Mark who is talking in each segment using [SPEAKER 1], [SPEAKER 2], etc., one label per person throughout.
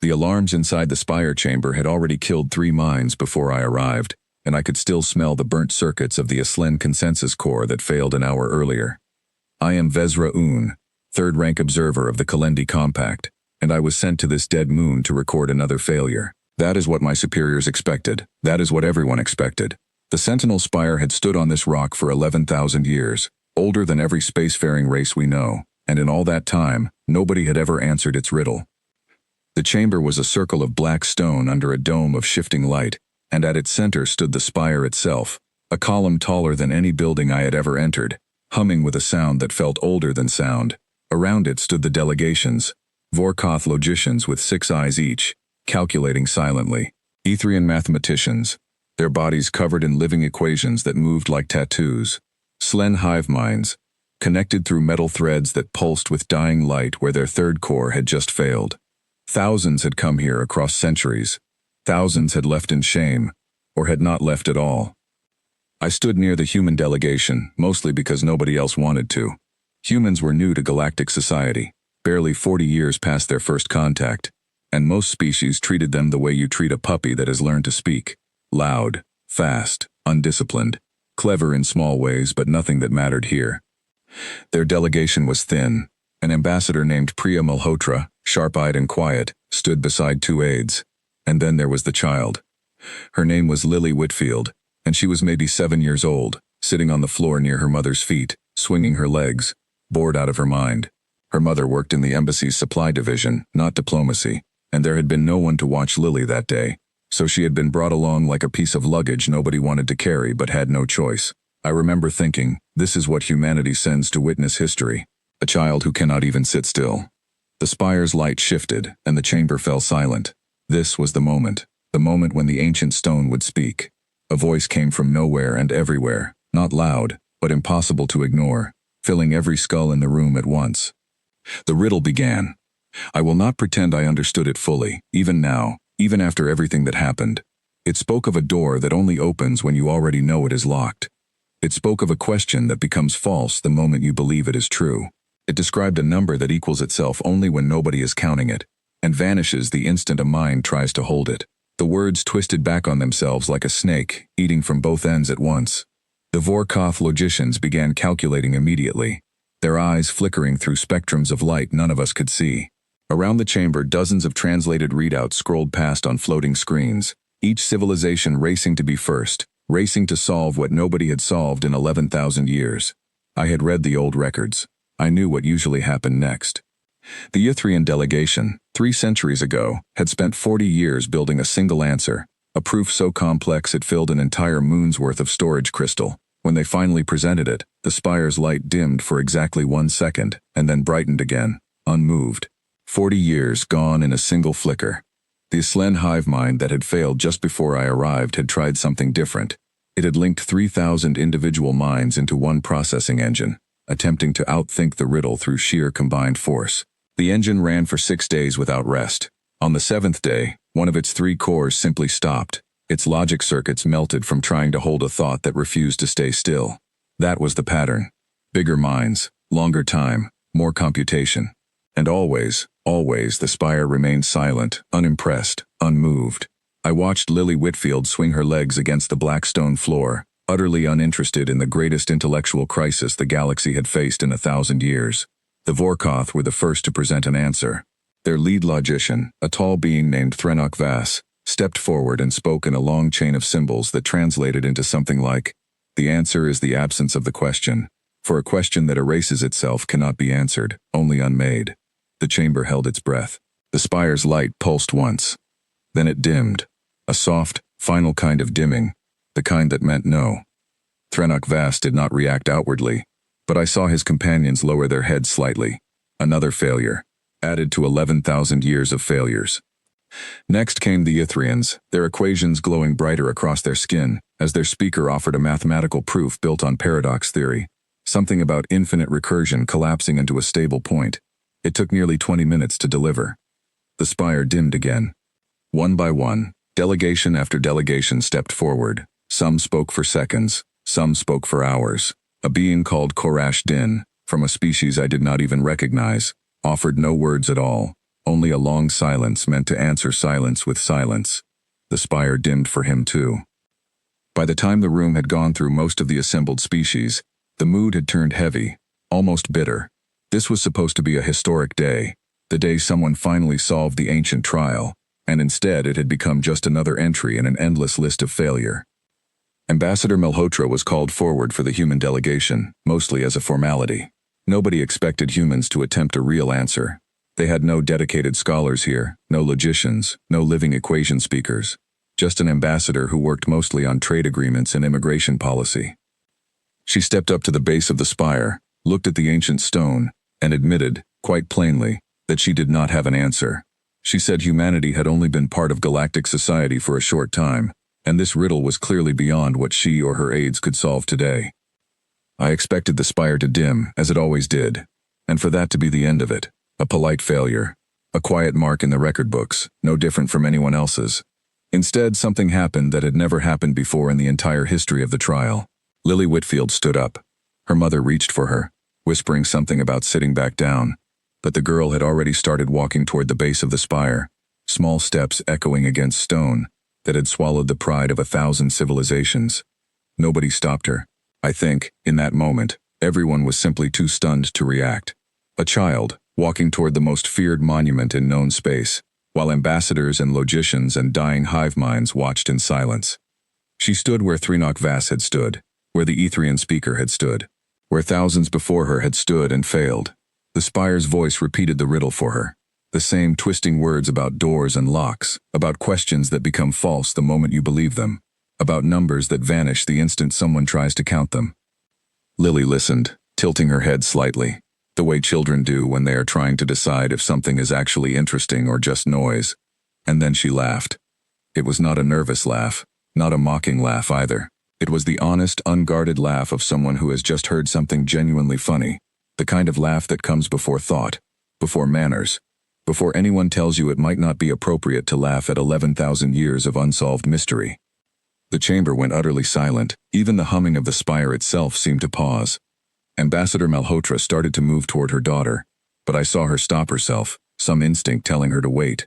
[SPEAKER 1] The alarms inside the spire chamber had already killed 3 minds before I arrived, and I could still smell the burnt circuits of the Aslen consensus core that failed an hour earlier. I am Vezra Un, third-rank observer of the Kalendi Compact, and I was sent to this dead moon to record another failure. That is what my superiors expected. That is what everyone expected. The Sentinel Spire had stood on this rock for 11,000 years, older than every spacefaring race we know, and in all that time, nobody had ever answered its riddle. The chamber was a circle of black stone under a dome of shifting light, and at its center stood the spire itself, a column taller than any building I had ever entered, humming with a sound that felt older than sound. Around it stood the delegations, Vorkoth logicians with 6 eyes each, calculating silently, Etherian mathematicians, their bodies covered in living equations that moved like tattoos, Slen hive minds, connected through metal threads that pulsed with dying light where their third core had just failed. Thousands had come here across centuries. Thousands had left in shame, or had not left at all. I stood near the human delegation, mostly because nobody else wanted to. Humans were new to galactic society, barely 40 years past their first contact, and most species treated them the way you treat a puppy that has learned to speak. Loud, fast, undisciplined, clever in small ways but nothing that mattered here. Their delegation was thin. An ambassador named Priya Malhotra, sharp-eyed and quiet, stood beside 2 aides. And then there was the child. Her name was Lily Whitfield, and she was maybe 7 years old, sitting on the floor near her mother's feet, swinging her legs, bored out of her mind. Her mother worked in the embassy's supply division, not diplomacy, and there had been no one to watch Lily that day, so she had been brought along like a piece of luggage nobody wanted to carry but had no choice. I remember thinking, this is what humanity sends to witness history, a child who cannot even sit still. The spire's light shifted, and the chamber fell silent. This was the moment when the ancient stone would speak. A voice came from nowhere and everywhere, not loud, but impossible to ignore, filling every skull in the room at once. The riddle began. I will not pretend I understood it fully, even now, even after everything that happened. It spoke of a door that only opens when you already know it is locked. It spoke of a question that becomes false the moment you believe it is true. It described a number that equals itself only when nobody is counting it, and vanishes the instant a mind tries to hold it. The words twisted back on themselves like a snake, eating from both ends at once. The Vorkoth logicians began calculating immediately, their eyes flickering through spectrums of light none of us could see. Around the chamber, dozens of translated readouts scrolled past on floating screens, each civilization racing to be first, racing to solve what nobody had solved in 11,000 years. I had read the old records. I knew what usually happened next. The Ithrian delegation, 3 centuries ago, had spent 40 years building a single answer, a proof so complex it filled an entire moon's worth of storage crystal. When they finally presented it, the spire's light dimmed for exactly 1 second, and then brightened again, unmoved. 40 years gone in a single flicker. The Aslen hive mind that had failed just before I arrived had tried something different. It had linked 3,000 individual minds into one processing engine, attempting to outthink the riddle through sheer combined force. The engine ran for 6 days without rest. On the 7th day, one of its 3 cores simply stopped. Its logic circuits melted from trying to hold a thought that refused to stay still. That was the pattern. Bigger minds, longer time, more computation. And always, always the spire remained silent, unimpressed, unmoved. I watched Lily Whitfield swing her legs against the black stone floor, utterly uninterested in the greatest intellectual crisis the galaxy had faced in 1,000 years. The Vorkoth were the first to present an answer. Their lead logician, a tall being named Threnok Vass, stepped forward and spoke in a long chain of symbols that translated into something like, "The answer is the absence of the question. For a question that erases itself cannot be answered, only unmade." The chamber held its breath. The spire's light pulsed once. Then it dimmed. A soft, final kind of dimming, the kind that meant no. Threnok Vass did not react outwardly, but I saw his companions lower their heads slightly. Another failure, added to 11,000 years of failures. Next came the Ithrians, their equations glowing brighter across their skin, as their speaker offered a mathematical proof built on paradox theory, something about infinite recursion collapsing into a stable point. It took nearly 20 minutes to deliver. The spire dimmed again. One by one, delegation after delegation stepped forward. Some spoke for seconds, some spoke for hours. A being called Korash Din, from a species I did not even recognize, offered no words at all, only a long silence meant to answer silence with silence. The spire dimmed for him too. By the time the room had gone through most of the assembled species, the mood had turned heavy, almost bitter. This was supposed to be a historic day, the day someone finally solved the ancient trial, and instead it had become just another entry in an endless list of failure. Ambassador Malhotra was called forward for the human delegation, mostly as a formality. Nobody expected humans to attempt a real answer. They had no dedicated scholars here, no logicians, no living equation speakers, just an ambassador who worked mostly on trade agreements and immigration policy. She stepped up to the base of the spire, looked at the ancient stone, and admitted, quite plainly, that she did not have an answer. She said humanity had only been part of galactic society for a short time, and this riddle was clearly beyond what she or her aides could solve today. I expected the spire to dim, as it always did, and for that to be the end of it. A polite failure. A quiet mark in the record books, no different from anyone else's. Instead, something happened that had never happened before in the entire history of the trial. Lily Whitfield stood up. Her mother reached for her, whispering something about sitting back down, but the girl had already started walking toward the base of the spire, small steps echoing against stone that had swallowed the pride of 1,000 civilizations. Nobody stopped her. I think, in that moment, everyone was simply too stunned to react. A child, walking toward the most feared monument in known space, while ambassadors and logicians and dying hive minds watched in silence. She stood where Threnok Vass had stood, where the Etherian speaker had stood, where thousands before her had stood and failed. The spire's voice repeated the riddle for her, the same twisting words about doors and locks, about questions that become false the moment you believe them, about numbers that vanish the instant someone tries to count them. Lily listened, tilting her head slightly, the way children do when they are trying to decide if something is actually interesting or just noise. And then she laughed. It was not a nervous laugh, not a mocking laugh either. It was the honest, unguarded laugh of someone who has just heard something genuinely funny, the kind of laugh that comes before thought, before manners, before anyone tells you it might not be appropriate to laugh at 11,000 years of unsolved mystery. The chamber went utterly silent. Even the humming of the spire itself seemed to pause. Ambassador Malhotra started to move toward her daughter, but I saw her stop herself, some instinct telling her to wait.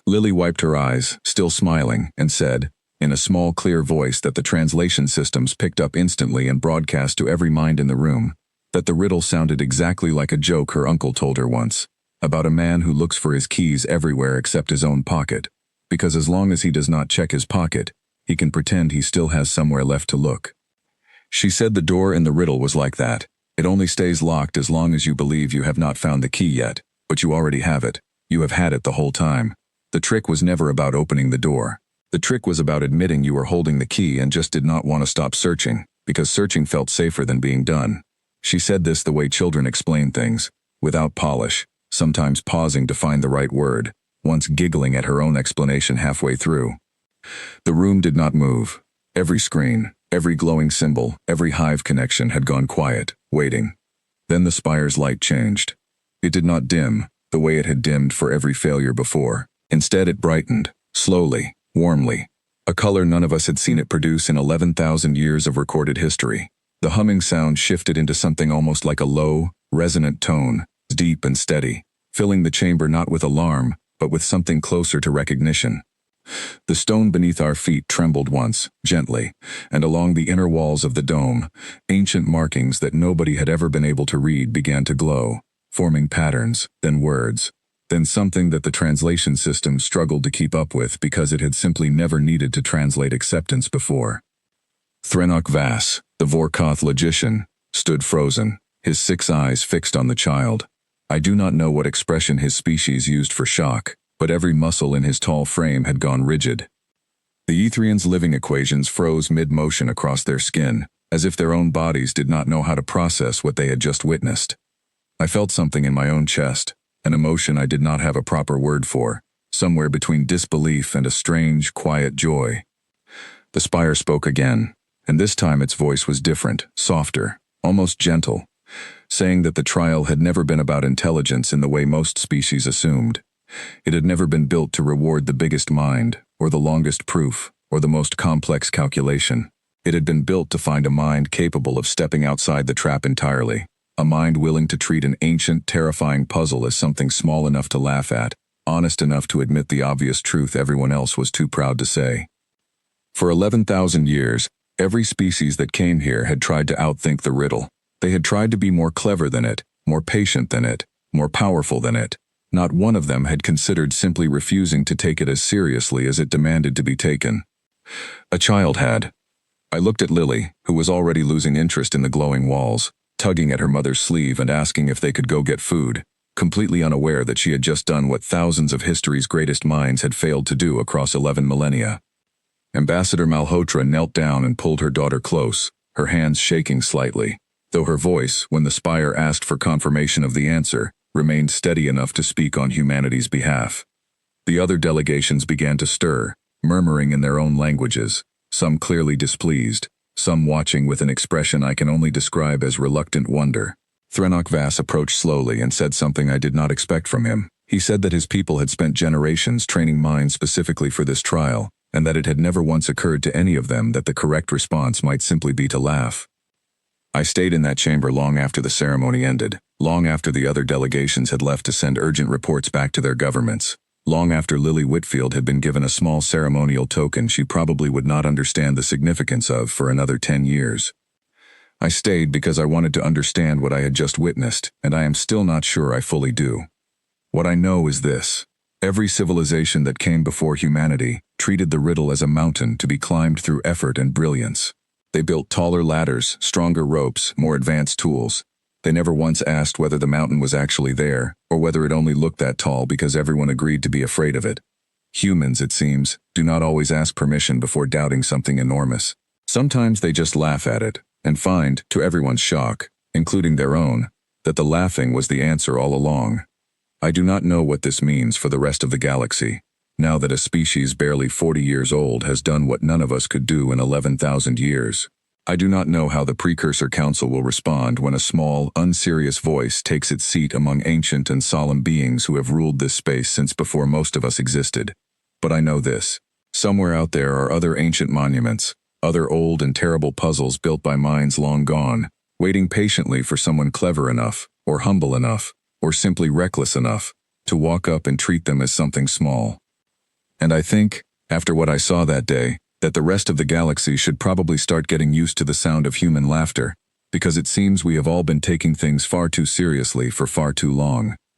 [SPEAKER 1] Lily wiped her eyes, still smiling, and said, in a small, clear voice that the translation systems picked up instantly and broadcast to every mind in the room, that the riddle sounded exactly like a joke her uncle told her once, about a man who looks for his keys everywhere except his own pocket, because as long as he does not check his pocket, he can pretend he still has somewhere left to look. She said the door in the riddle was like that. It only stays locked as long as you believe you have not found the key yet, but you already have it. You have had it the whole time. The trick was never about opening the door. The trick was about admitting you were holding the key and just did not want to stop searching, because searching felt safer than being done. She said this the way children explain things, without polish, sometimes pausing to find the right word, once giggling at her own explanation halfway through. The room did not move. Every screen, every glowing symbol, every hive connection had gone quiet, waiting. Then the spire's light changed. It did not dim, the way it had dimmed for every failure before. Instead it brightened, slowly, warmly, a color none of us had seen it produce in 11,000 years of recorded history. The humming sound shifted into something almost like a low, resonant tone, deep and steady, filling the chamber not with alarm, but with something closer to recognition. The stone beneath our feet trembled once, gently, and along the inner walls of the dome, ancient markings that nobody had ever been able to read began to glow, forming patterns, then words, then something that the translation system struggled to keep up with because it had simply never needed to translate acceptance before. Threnok Vass, the Vorkoth logician, stood frozen, his 6 eyes fixed on the child. I do not know what expression his species used for shock, but every muscle in his tall frame had gone rigid. The Etherians' living equations froze mid-motion across their skin, as if their own bodies did not know how to process what they had just witnessed. I felt something in my own chest, an emotion I did not have a proper word for, somewhere between disbelief and a strange, quiet joy. The spire spoke again, and this time its voice was different, softer, almost gentle, saying that the trial had never been about intelligence in the way most species assumed. It had never been built to reward the biggest mind, or the longest proof, or the most complex calculation. It had been built to find a mind capable of stepping outside the trap entirely, A mind willing to treat an ancient, terrifying puzzle as something small enough to laugh at, honest enough to admit the obvious truth everyone else was too proud to say. For 11,000 years, every species that came here had tried to outthink the riddle. They had tried to be more clever than it, more patient than it, more powerful than it. Not one of them had considered simply refusing to take it as seriously as it demanded to be taken. A child had. I looked at Lily, who was already losing interest in the glowing walls, tugging at her mother's sleeve and asking if they could go get food, completely unaware that she had just done what thousands of history's greatest minds had failed to do across 11 millennia. Ambassador Malhotra knelt down and pulled her daughter close, her hands shaking slightly, though her voice, when the spire asked for confirmation of the answer, remained steady enough to speak on humanity's behalf. The other delegations began to stir, murmuring in their own languages, some clearly displeased, some watching with an expression I can only describe as reluctant wonder. Threnok Vass approached slowly and said something I did not expect from him. He said that his people had spent generations training minds specifically for this trial, and that it had never once occurred to any of them that the correct response might simply be to laugh. I stayed in that chamber long after the ceremony ended, long after the other delegations had left to send urgent reports back to their governments, long after Lily Whitfield had been given a small ceremonial token she probably would not understand the significance of for another 10 years. I stayed because I wanted to understand what I had just witnessed, and I am still not sure I fully do. What I know is this. Every civilization that came before humanity treated the riddle as a mountain to be climbed through effort and brilliance. They built taller ladders, stronger ropes, more advanced tools. They never once asked whether the mountain was actually there, or whether it only looked that tall because everyone agreed to be afraid of it. Humans, it seems, do not always ask permission before doubting something enormous. Sometimes they just laugh at it, and find, to everyone's shock, including their own, that the laughing was the answer all along. I do not know what this means for the rest of the galaxy, now that a species barely 40 years old has done what none of us could do in 11,000 years. I do not know how the Precursor Council will respond when a small, unserious voice takes its seat among ancient and solemn beings who have ruled this space since before most of us existed. But I know this. Somewhere out there are other ancient monuments, other old and terrible puzzles built by minds long gone, waiting patiently for someone clever enough, or humble enough, or simply reckless enough, to walk up and treat them as something small. And I think, after what I saw that day, that the rest of the galaxy should probably start getting used to the sound of human laughter, because it seems we have all been taking things far too seriously for far too long.